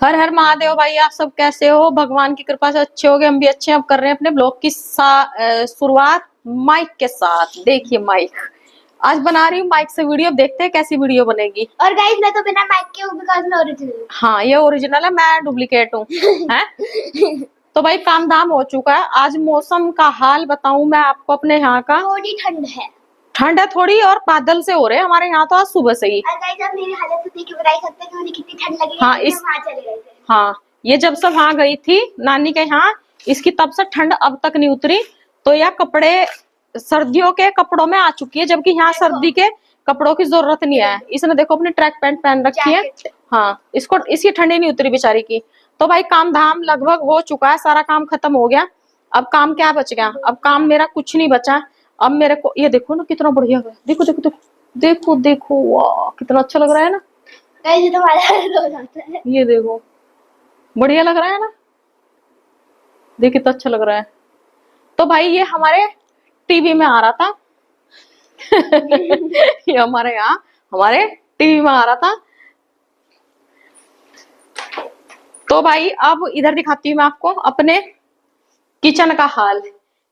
हर हर महादेव भाई, आप सब कैसे हो? भगवान की कृपा से अच्छे हो गए, हम भी अच्छे हैं। अब कर रहे हैं अपने ब्लॉग की शुरुआत माइक के साथ। देखिए माइक आज बना रही हूँ, माइक से वीडियो। देखते हैं कैसी वीडियो बनेगी। और गाइस मैं तो बिना माइक के हूँ बिकॉज़ मैं ओरिजिनल हूँ। हाँ, ये ओरिजिनल है, मैं डुप्लीकेट हूँ। हैं? तो भाई काम धाम हो चुका है। आज मौसम का हाल बताऊं मैं आपको अपने यहाँ का। थोड़ी ठंड है। ठंड है थोड़ी, और बादल से हो रहे हैं हमारे यहाँ तो आज सुबह से ही। और गाइस आप मेरी हालत तो देख के बता ही सकते हैं कि मुझे कितनी ठंड लगी है। हाँ, हम वहाँ चले गए थे। हाँ, ये जब से वहां गई थी नानी के यहाँ, इसकी तब से ठंड अब तक नहीं उतरी। तो यह कपड़े सर्दियों के कपड़ों में आ चुकी है, जबकि यहाँ सर्दी के कपड़ों की जरूरत नहीं है। इसने देखो अपनी ट्रैक पैंट पहन रखी है। हाँ, इसको इसकी ठंडी नहीं उतरी बेचारी की। तो भाई काम धाम लगभग हो चुका है, सारा काम खत्म हो गया। अब काम क्या बच गया? अब काम मेरा कुछ नहीं बचा। अब मेरे को ये देखो ना, कितना बढ़िया है। देखो देखो देखो देखो देखो, वाह कितना अच्छा लग रहा है ना। गाइस ये तो हमारा हालत हो जाता है। ये देखो, बढ़िया लग रहा है ना। देखिए तो अच्छा लग रहा है। तो भाई ये हमारे टीवी में आ रहा था। ये हमारे यहाँ हमारे टीवी में आ रहा था। तो भाई अब इधर दिखाती हूँ मैं आपको अपने किचन का हाल।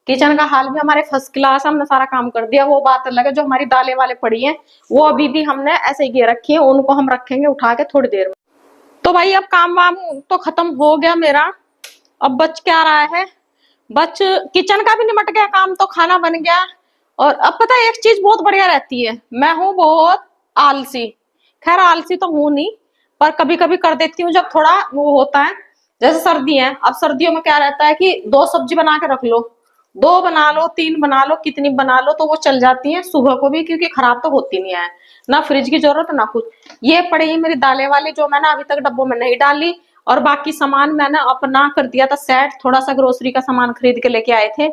किचन का हाल भी हमारे फर्स्ट क्लास, हमने सारा काम कर दिया। वो बात अलग है, जो हमारी दालें वाले पड़ी हैं वो अभी भी हमने ऐसे ही गिर रखी है, उनको हम रखेंगे उठा के थोड़ी देर में। तो भाई अब काम वाम तो खत्म हो गया मेरा। अब बच क्या रहा है? बच किचन का भी निमट गया काम, तो खाना बन गया। और अब पता है एक चीज बहुत बढ़िया रहती है, मैं हूँ बहुत आलसी। खैर आलसी तो हूं नहीं, पर कभी कभी कर देती हूँ जब थोड़ा वो होता है। जैसे सर्दी है, अब सर्दियों में क्या रहता है कि 2 सब्जी बना के रख लो, 2 बना लो, 3 बना लो, कितनी बना लो तो वो चल जाती है सुबह को भी, क्योंकि खराब तो होती नहीं है। ना फ्रिज की जरूरत ना कुछ। ये पड़ी है मेरी दालें वाली, जो मैंने अभी तक डब्बों में नहीं डाली। और बाकी सामान मैंने अपना कर दिया था सेट। थोड़ा सा ग्रोसरी का सामान खरीद के लेके आए थे,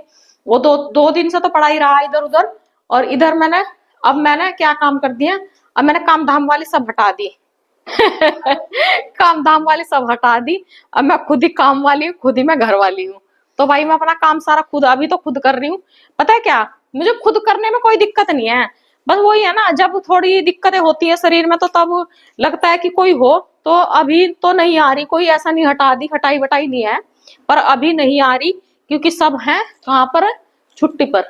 वो दो दो दिन से तो पड़ा ही रहा इधर उधर। और इधर मैंने क्या काम कर दिया, अब मैंने काम धाम वाली सब हटा दी। काम धाम वाली सब हटा दी। अब मैं खुद ही काम वाली हूँ, खुद ही मैं घर वाली हूँ। तो भाई मैं अपना काम सारा खुद अभी तो खुद कर रही हूँ। पता है क्या, मुझे खुद करने में कोई दिक्कत नहीं है। बस वही है ना, जब थोड़ी दिक्कतें होती है शरीर में तो तब लगता है कि कोई हो। तो अभी तो नहीं आ रही कोई, ऐसा नहीं हटा दी, हटाई बटाई नहीं है। पर अभी नहीं आ रही क्योंकि सब है कहाँ पर? छुट्टी पर।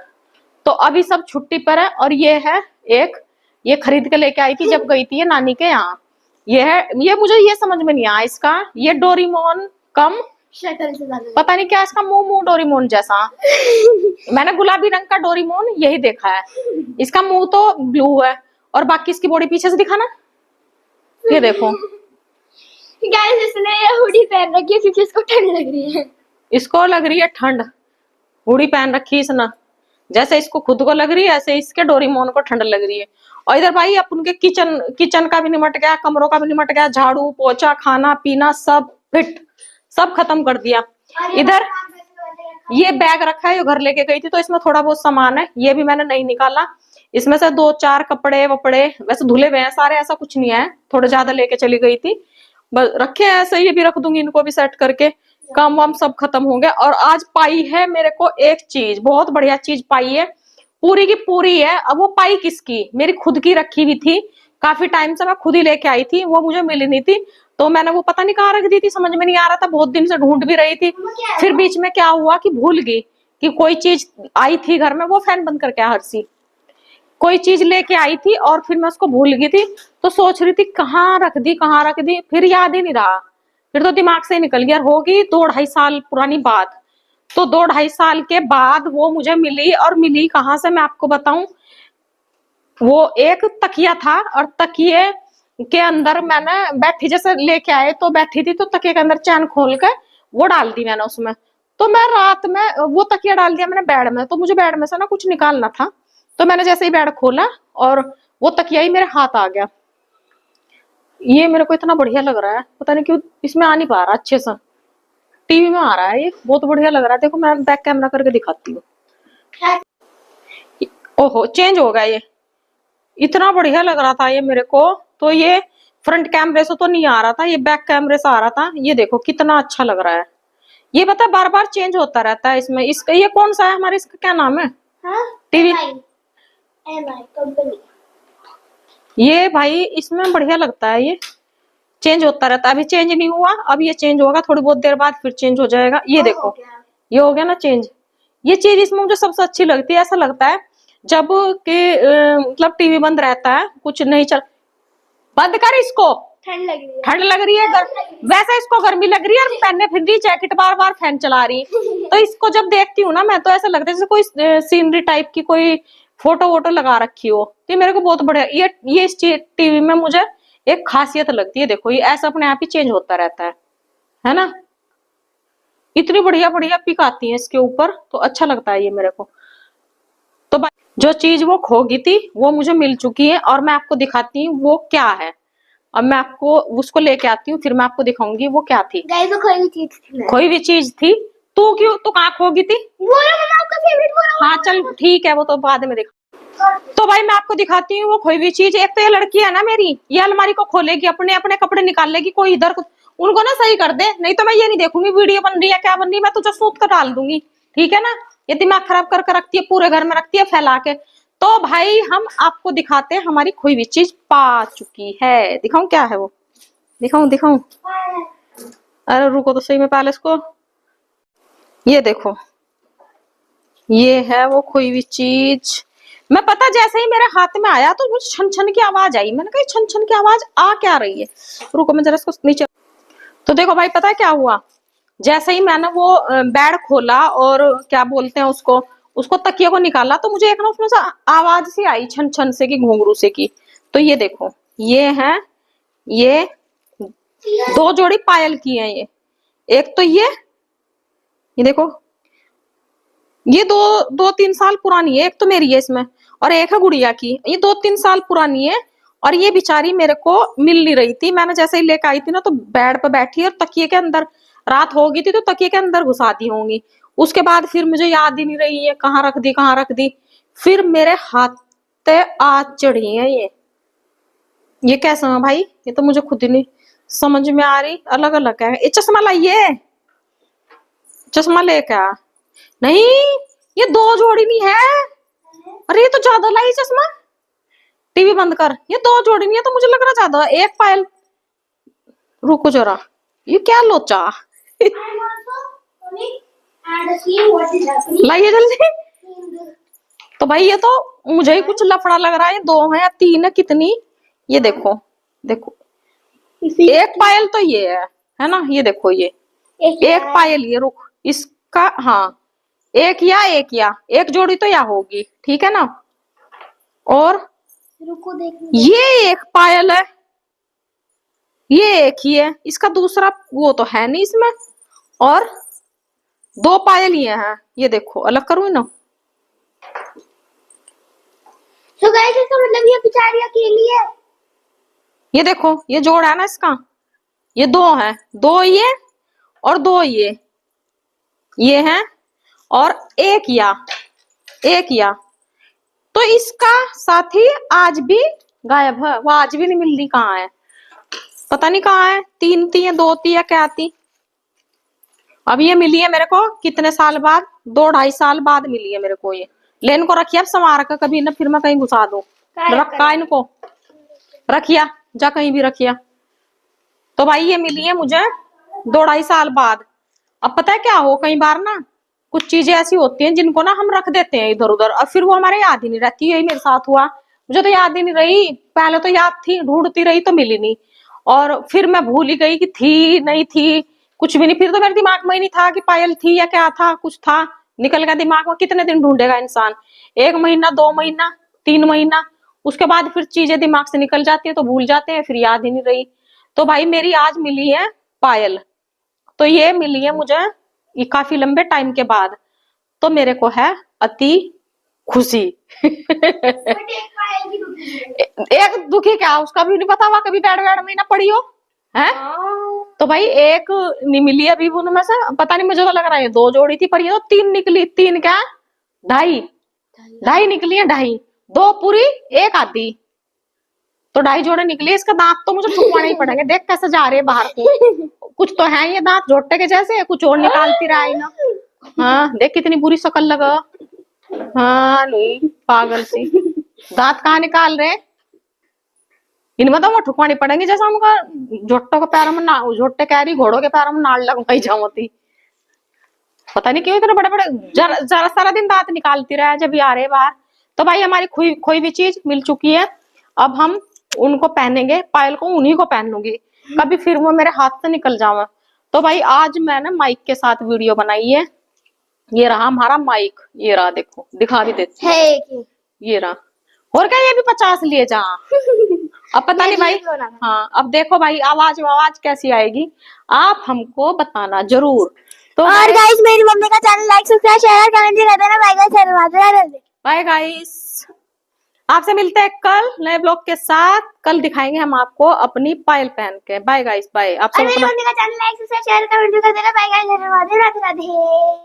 तो अभी सब छुट्टी पर है। और ये है एक, ये खरीद के लेके आई थी जब गई थी ये नानी के यहाँ। ये है, ये मुझे ये समझ में नहीं आया इसका, ये डोरीमोन कम शक्ल से ज्यादा पता नहीं क्या इसका मुंह मुंह डोरीमोन जैसा। मैंने गुलाबी रंग का डोरीमोन यही देखा है। इसका मुंह तो ब्लू है, और बाकी इसकी बॉडी पीछे से दिखाना। ये देखो, गाइस इसने ये हुडी पहन रखी है क्योंकि इसको ठंड लग रही है। इसको लग रही है ठंड। हुडी पहन रखी इसने, जैसे इसको खुद को लग रही है ऐसे इसके डोरीमोन को ठंड लग रही है। और इधर भाई अपन के किचन का भी निमट गया, कमरों का भी निमट गया, झाड़ू पोछा खाना पीना सब फिट, सब खत्म कर दिया। इधर ये बैग रखा है, जो घर लेके गई थी तो इसमें थोड़ा बहुत सामान है, ये भी मैंने नहीं निकाला। इसमें से 2-4 कपड़े वपड़े वैसे धुले हुए हैं सारे, ऐसा कुछ नहीं है, थोड़े ज्यादा लेके चली गई थी। बस रखे हैं ऐसे, ये भी रख दूंगी, इनको भी सेट करके। काम वाम सब खत्म हो गया। और आज पाई है मेरे को एक चीज, बहुत बढ़िया चीज पाई है, पूरी की पूरी है। अब वो पाई किसकी? मेरी खुद की रखी हुई थी, काफी टाइम से मैं खुद ही लेके आई थी, वो मुझे मिली नहीं थी। तो मैंने वो पता नहीं कहाँ रख दी थी, समझ में नहीं आ रहा था, बहुत दिन से ढूंढ भी रही थी। फिर बीच में क्या हुआ कि भूल गई कि कोई चीज आई थी घर में। वो फैन बंद करके हर्षी कोई चीज लेके आई थी और फिर मैं उसको भूल गई थी। तो सोच रही थी कहाँ रख दी कहाँ रख दी, फिर याद ही नहीं रहा। फिर तो दिमाग से निकल गया। होगी 2-2.5 साल पुरानी बात। तो 2-2.5 साल के बाद वो मुझे मिली, और मिली कहाँ से मैं आपको बताऊं। वो एक तकिया था, और तकिए के अंदर मैंने बैठी, जैसे लेके आए तो बैठी थी, तो तकिए के अंदर चैन खोल के वो डाल दी मैंने उसमें। तो मैं रात में वो तकिया डाल दिया मैंने बेड में, तो मुझे बेड में से ना कुछ निकालना था। तो मैंने जैसे ही बेड खोला और वो तकिया ही मेरे हाथ आ गया। ये मेरे को इतना बढ़िया लग रहा है, पता नहीं क्यों इसमें आ नहीं पा रहा अच्छे से। टीवी में आ रहा है, ये बहुत बढ़िया लग रहा है। देखो मैं बैक कैमरा करके दिखाती हूँ। ओहो, चेंज हो गया ये। इतना बढ़िया लग रहा था ये मेरे को, तो ये फ्रंट कैमरे से तो नहीं आ रहा था, ये बैक कैमरे से आ रहा था। ये देखो कितना अच्छा लग रहा है। ये पता है बार बार चेंज होता रहता है इसमें। इसका ये कौन सा है हमारे, इसका क्या नाम है? TV MI company. ये भाई इसमें बढ़िया लगता है ये। चेंज होता रहता है। अभी चेंज नहीं हुआ, अब ये चेंज होगा थोड़ी बहुत देर बाद, फिर चेंज हो जाएगा। ये देखो ये हो गया ना चेंज। ये चीज इसमें मुझे सबसे अच्छी लगती है। ऐसा लगता है जब कि मतलब टीवी बंद रहता है, कुछ नहीं चल, बंद कर इसको, ठंड लग रही है। ठंड लग रही है, वैसे इसको गर्मी लग रही है और पहनने फिर रही जैकेट, बार बार फैन चला रही। तो इसको जब देखती हूँ ना मैं, तो ऐसा लगता है जैसे कोई सीनरी टाइप की कोई फोटो वोटो लगा रखी हो। तो मेरे को बहुत बढ़िया ये इस टीवी में मुझे एक खासियत लगती है। देखो ये ऐसा अपने आप ही चेंज होता रहता है ना। इतनी बढ़िया बढ़िया पिक आती है इसके ऊपर, तो अच्छा लगता है ये मेरे को। तो भाई जो चीज वो खो गई थी वो मुझे मिल चुकी है, और मैं आपको दिखाती हूँ वो क्या है। अब मैं आपको उसको लेके आती हूँ, फिर मैं आपको दिखाऊंगी वो क्या थी। गाइस वो खोई हुई चीज थी। खोई हुई चीज थी। तू क्यों, तू कहाँ खो गई थी? वो ना मम्मा आपका फेवरेट वो। हाँ चल ठीक है, वो तो बाद में देखा। तो भाई मैं आपको दिखाती हूँ वो खोई हुई चीज। एक तो ये लड़की है ना मेरी, ये अलमारी को खोलेगी, अपने अपने कपड़े निकाल लेगी, कोई इधर उनको ना सही कर दे, नहीं तो मैं ये नहीं देखूंगी वीडियो बन रही है क्या बन रही है, मैं तुझे सूत कर डाल दूंगी। ठीक है ना। ये दिमाग खराब करके रखती है, पूरे घर में रखती है फैला के। तो भाई हम आपको दिखाते हैं, हमारी खोई हुई चीज पा चुकी है। दिखाऊं क्या है वो, दिखाऊं दिखाऊं? अरे रुको तो सही में पहले इसको, ये देखो ये है वो खोई हुई चीज। मैं पता जैसे ही मेरे हाथ में आया तो मुझे छन छन की आवाज आई। मैंने कहा छन छन की आवाज आ क्या रही है, रुको मैं जरा इसको नीचे। तो देखो भाई पता है क्या हुआ, जैसे ही मैंने वो बेड खोला और क्या बोलते हैं उसको, उसको तकिए को निकाला, तो मुझे एक ना उसमें से आवाज सी आई छन छन से की, घुंघरू से की। तो ये देखो ये है, ये दो जोड़ी पायल की है ये। एक तो ये देखो, ये दो दो तीन साल पुरानी है। एक तो मेरी है इसमें और एक है गुड़िया की। ये 2-3 साल पुरानी है, और ये बेचारी मेरे को मिल नहीं रही थी। मैंने जैसे ही लेकर आई थी ना, तो बेड पे बैठी और तकिए के अंदर, रात हो गई थी तो तकिए के अंदर घुसा दी होंगी। उसके बाद फिर मुझे याद ही नहीं रही है कहाँ रख दी कहाँ रख दी। फिर मेरे हाथ पे आज चढ़ी है ये कैसा है भाई, ये तो मुझे खुद ही नहीं समझ में आ रही। अलग अलग है। ये चश्मा लाइए, चश्मा लेके आ। नहीं ये दो जोड़ी नहीं है, अरे ये तो ज्यादा लाई चश्मा। टीवी बंद कर, ये दो जोड़ी नहीं है तो मुझे लग रहा ज्यादा। एक पायल, रुको जरा, ये क्या लोचा। लाइए जल्दी। तो भाई ये तो मुझे ही कुछ लफड़ा लग रहा है। 2 है या 3 है, कितनी, ये देखो देखो। एक पायल तो ये है ना, ये देखो ये एक पायल, ये रुक इसका, हाँ एक या एक जोड़ी तो या होगी, ठीक है ना। और रुको देख, ये एक पायल है, ये एक ही है, इसका दूसरा वो तो है नहीं इसमें। और 2 पायल ये हैं, ये देखो अलग करूँ ना। तो गाइस इसका मतलब ये बेचारी अकेली है। ये देखो ये जोड़ है ना इसका, ये 2 है, 2 ये और 2 ये हैं, और एक या तो इसका साथी आज भी गायब है। वो आज भी नहीं मिल रही, कहाँ है पता नहीं कहाँ है। 3 थी या 2 थी या क्या थी। अब ये मिली है मेरे को कितने साल बाद, 2-2.5 साल बाद मिली है मेरे को ये। लेन को रखिया अब संवार का, कभी ना फिर मैं कहीं घुसा दूं। रखा इनको, रखिया जा कहीं भी रखिया। तो भाई ये मिली है मुझे 2-2.5 साल बाद। अब पता है क्या हो, कई बार ना कुछ चीजें ऐसी होती हैं जिनको ना हम रख देते हैं इधर उधर, और फिर वो हमारे याद ही नहीं रहती। यही मेरे साथ हुआ, मुझे तो याद ही नहीं रही। पहले तो याद थी, ढूंढती रही तो मिली नहीं, और फिर मैं भूल ही गई कि थी नहीं थी, कुछ भी नहीं। फिर तो मेरे दिमाग में ही नहीं था कि पायल थी या क्या था, कुछ था निकल गया दिमाग में। कितने दिन ढूंढेगा इंसान, 1 महीना 2 महीना 3 महीना, उसके बाद फिर चीजें दिमाग से निकल जाती है तो भूल जाते हैं, फिर याद ही नहीं रही। तो भाई मेरी आज मिली है पायल, तो ये मिली है मुझे ये काफी लंबे टाइम के बाद, तो मेरे को है अति खुशी। एक दुखी क्या, उसका भी नहीं पता हुआ कभी बेड वेड में ना पड़ी हो है। तो भाई एक नहीं मिली अभी उनमें से, पता नहीं, मुझे तो लग रहा है 2 जोड़ी थी, पर ये तो 3 निकली। 3 क्या, 2.5 निकली है, 2.5, 2 पूरी 1 आधी, तो 2.5 जोड़े निकली। इसका दांत तो मुझे छुपवाने ही पड़ेंगे, देख कैसे जा रहे हैं बाहर को। कुछ तो है ये दांत झोटे के जैसे, कुछ और निकालती रहा है ना। हाँ देख कितनी बुरी शक्ल लगा। हाँ नहीं पागल सी, दांत कहाँ निकाल रहे। इनमें तो वो ठुकवानी पड़ेंगी, जैसा हमका जोट्टो के पैरों में ना, जोट्टे कह रही घोड़ों के पैरों में नाड़ लगवाई जाती। पता नहीं क्यों इतने बड़े बड़े जरा सारा दिन दांत निकालती रहे जब ये आ रहे बाहर। तो भाई हमारी खोई खोई हुई चीज मिल चुकी है, अब हम उनको पहनेंगे, पायल को उन्हीं को पहन लूंगी, कभी फिर वो मेरे हाथ से निकल जावे। तो भाई आज मैंने माइक के साथ वीडियो बनाई है, ये रहा हमारा माइक, ये रहा, देखो दिखा भी देती हूँ। है कि ये रहा, और क्या, ये भी 50 लिए जा। अब पता नहीं भाई, हाँ अब देखो भाई आवाज आवाज कैसी आएगी, आप हमको बताना जरूर। तो और गाइस मेरी मम्मी का channel like subscribe share comment भी कर देना। बाय गाइस, बाय गाइस, आपसे मिलते हैं कल नए ब्लॉग के साथ। कल दिखाएंगे हम आपको अपनी पायल पहन के। Bye guys, bye. आप सब मेरी अपना मम्मी का channel like subscribe share comment भी कर देना। Bye guys, Radhe Radhe.